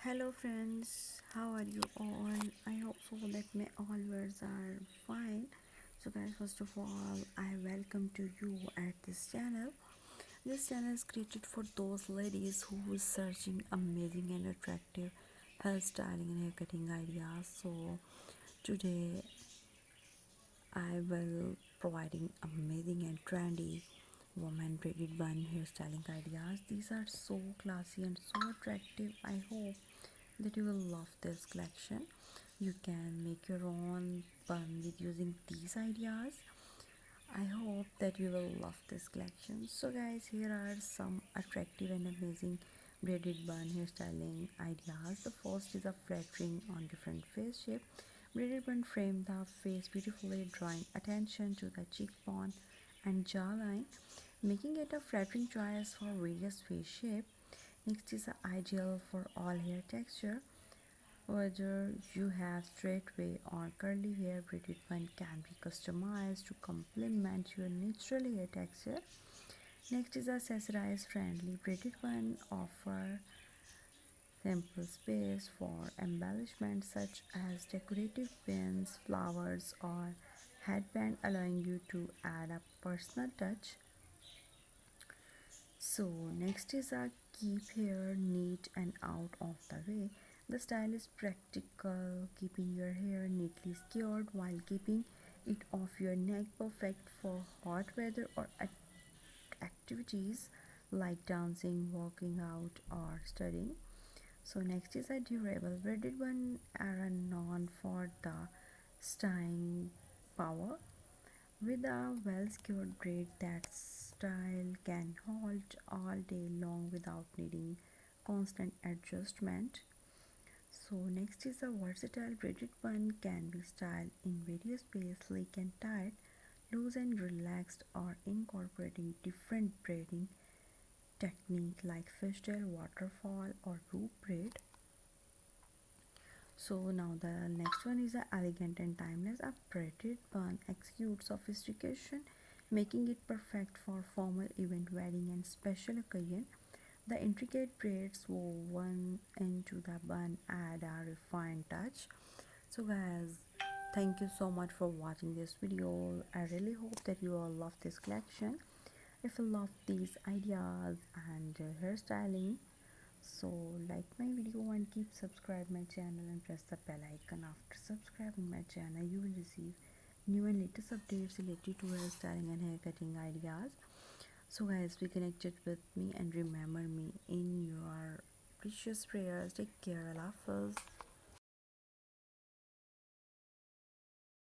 Hello friends, how are you all? I hope so that my all viewers are fine. So guys, first of all, I welcome to you at this channel. This channel is created for those ladies who is searching amazing and attractive hairstyling and hair cutting ideas. So today I will providing amazing and trendy woman braided bun hairstyling ideas. These are so classy and so attractive. I hope that you will love this collection. You can make your own bun with using these ideas. I hope that you will love this collection. So guys, here are some attractive and amazing braided bun hairstyling ideas. The first is a flattering on different face shape. Braided bun frame the face beautifully, drawing attention to the cheekbone and jawline, making it a flattering choice for various face shape. Next is ideal for all hair texture. Whether you have straight wave or curly hair, braided bun can be customized to complement your natural hair texture. Next is accessorize friendly. Braided bun offer simple space for embellishment such as decorative pins, flowers, or headband, allowing you to add a personal touch. So next is a keep hair neat and out of the way. The style is practical, keeping your hair neatly secured while keeping it off your neck, perfect for hot weather or activities like dancing, working out, or studying. So next is a durable. Braided bun are known for the staying power with a well secured braid. That style can hold all day long without needing constant adjustment. So next is a versatile. Braided bun can be styled in various ways, sleek and tight, loose and relaxed, or incorporating different braiding technique like fishtail, waterfall, or loop braid. So now the next one is a elegant and timeless. A braided bun exudes sophistication, making it perfect for formal event, wedding, and special occasion. The intricate braids woven into the bun add a refined touch. So guys, thank you so much for watching this video. I really hope that you all love this collection. If you love these ideas and hairstyling, so like my video and keep subscribe my channel and press the bell icon. After subscribing my channel, you will receive new and latest updates related to hairstyling and hair cutting ideas. So guys, be connected with me and remember me in your precious prayers. Take care. Allah Hafiz.